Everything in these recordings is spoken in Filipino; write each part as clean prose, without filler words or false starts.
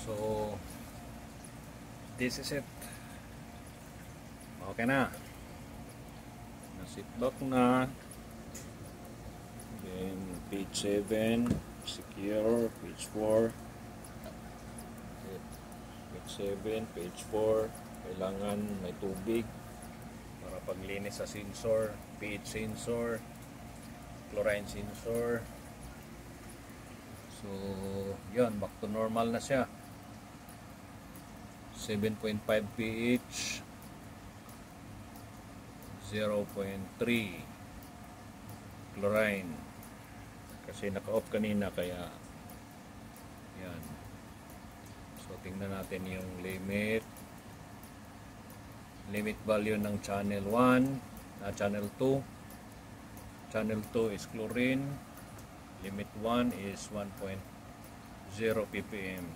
So this is it. Okay na. Na-seatbelt na. Then page 7 secure. Page 4 page 7, page 4 kailangan may tubig para paglinis sa sensor, pH sensor, chlorine sensor. So yun, back to normal na siya. 7.5 pH, 0.3 chlorine kasi naka-off kanina, kaya yan. So tingnan natin yung limit value ng channel 1 na channel 2. Channel 2 is chlorine, limit 1 is 1.0 ppm.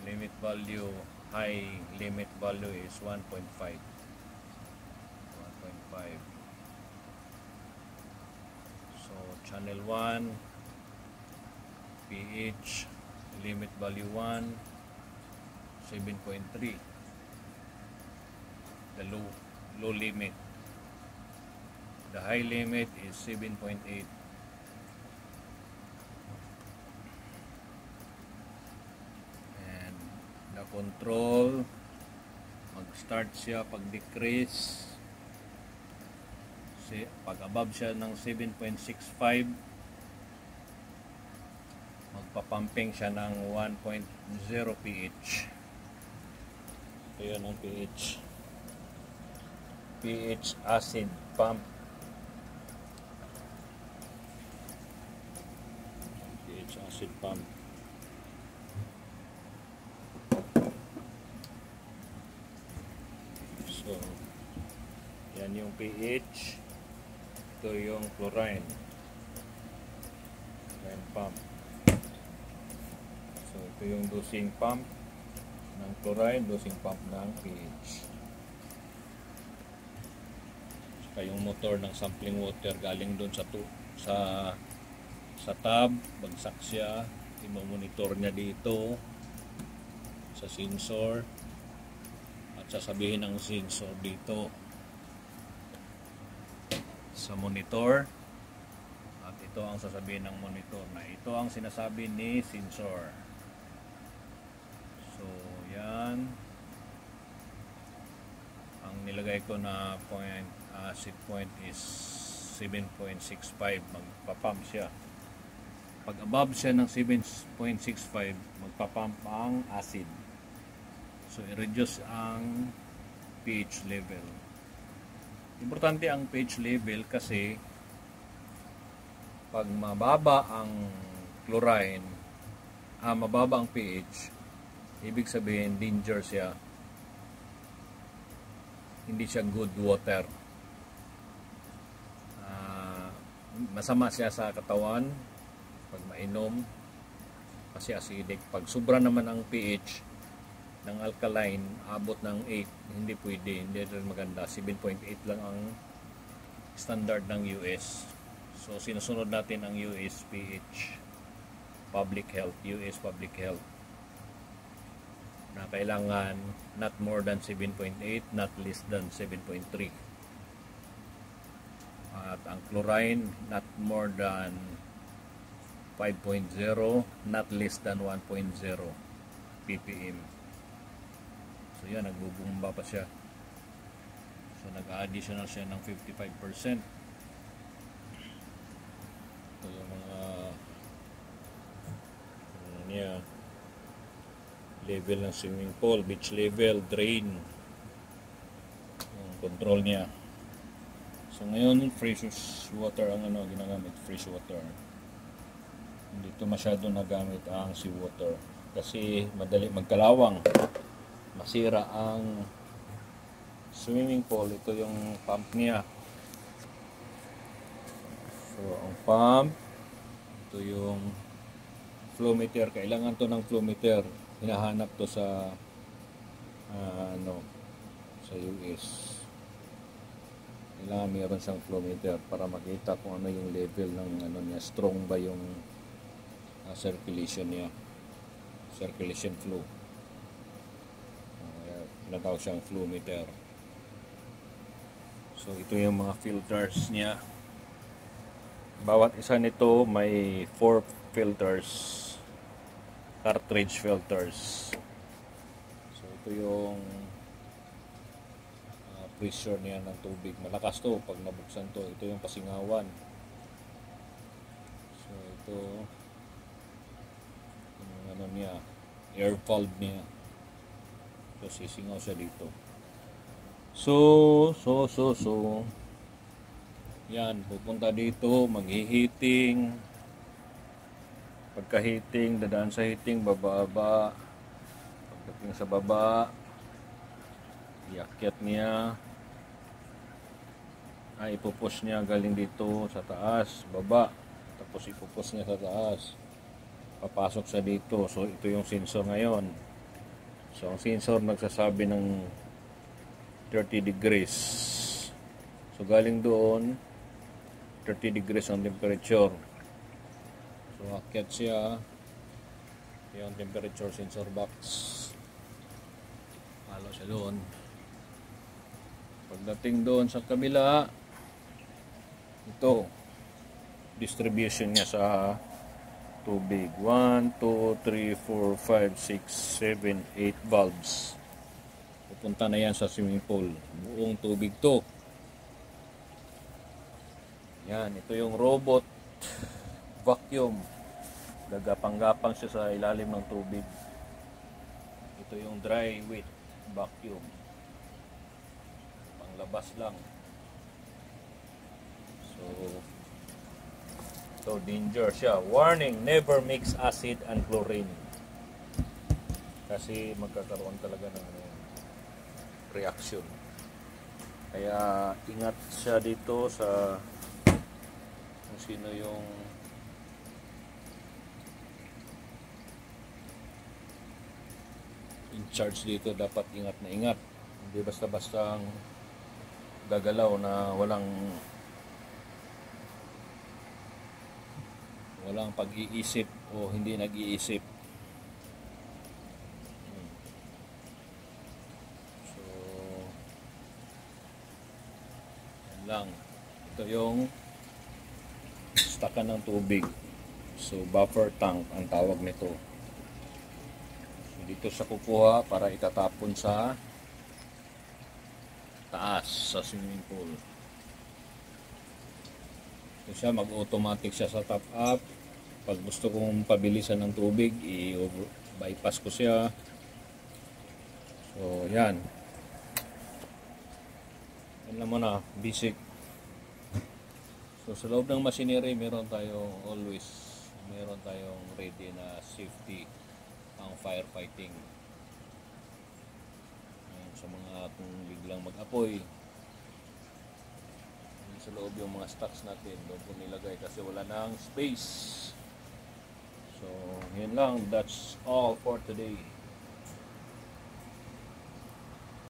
Limit value, high limit value is 1.5. So channel 1 pH limit value 1 7.3, the low limit. The high limit is 7.8. And the control, mag-start siya pag decrease. Pag above siya ng 7.65, magpapumping siya ng 1.0 pH. So yun ang pH. pH acid pump. pH acid pump. So yan yung pH. Ito yung chlorine pump. So ito yung dosing pump ng chlorine, dosing pump ng pH. Saka yung motor ng sampling water galing doon sa tab, bagsak siya, i-monitor niya dito sa sensor at sasabihin ng sensor dito sa monitor, at ito ang sasabihin ng monitor na ito ang sinasabi ni sensor. So yan ang nilagay ko na set point is 7.65. magpapump siya. Pag above siya ng 7.65, magpapump ang acid. So i-reduce ang pH level. Importante ang pH level kasi pag mababa ang chlorine, mababa ang pH, ibig sabihin danger siya. Hindi siya good water. Masama siya sa katawan pag mainom kasi acidic. Pag sobra naman ang pH ng alkaline, abot ng 8, hindi pwede, hindi rin maganda. 7.8 lang ang standard ng US. So sinusunod natin ang US pH, public health, US public health, na kailangan not more than 7.8, not less than 7.3. At ang chlorine not more than 5.0, not less than 1.0 ppm. So yan, nagbubumba pa siya. So nag-additional siya ng 55%. Ito yung mga level ng swimming pool, beach level, drain, yung control niya. So ngayon fresh water ang ginagamit, fresh water. Hindi ito masyado nagamit ang seawater kasi madali magkalawang, masira ang swimming pool. Ito yung pump niya. So ang pump, ito yung flow meter. Kailangan to ng flow meter. Hinahanap to sa sa US. Kailangan mayroon siyang flow meter para makita kung ano yung level ng niya, strong ba yung circulation niya, circulation flow. Natawag siyang flow meter. So ito yung mga filters niya. Bawat isa nito may 4 filters, cartridge filters. So ito yung pressure niya ng tubig. Malakas to pag nabuksan to. Ito yung pasingawan. So ito yung ano niya, air valve niya. So sisingaw siya dito. So yan, pupunta dito, maghihiting. Pagka-heating, dadaan sa heating, bababa. Pagdating sa baba, iakyat niya. Ipupush niya galing dito sa taas, baba. Tapos ipupush niya sa taas. Papasok sa dito. So ito yung sensor ngayon. So ang sensor nagsasabi ng 30 degrees. So galing doon, 30 degrees ang temperature. So akyat siya. Yung temperature sensor box. Halo siya doon. Pagdating doon sa kabila, ito, distribution niya sa tubig. 1, 2, 3, 4, 5, 6, 7, 8 bulbs. Pupunta na yan sa swimming pool. Buong tubig to. Yan, ito yung robot vacuum. Gagapang-gapang siya sa ilalim ng tubig. Ito yung dry wet vacuum. Panglabas lang. So danger siya. Warning, never mix acid and chlorine. Kasi magkakaroon talaga ng reaction. Kaya ingat siya dito sa kung sino yung in charge dito. Dapat ingat na ingat. Hindi basta-basta gagalaw na walang pag-iisip o hindi nag-iisip. So yan lang. Ito yung stakan ng tubig. So buffer tank ang tawag nito. So, dito sa kukuha para itatapon sa taas sa swimming pool. So siya, mag-automatic siya sa top up. Pag gusto kong pabilisan ng tubig, i-bypass ko siya. So yan. Yan lang muna, basic. So sa loob ng machinery, meron tayong ready na safety pang firefighting. Sa mga kung biglang mag-apoy, sa loob yung mga stocks natin, doon po nilagay kasi wala nang space. So yun lang, that's all for today.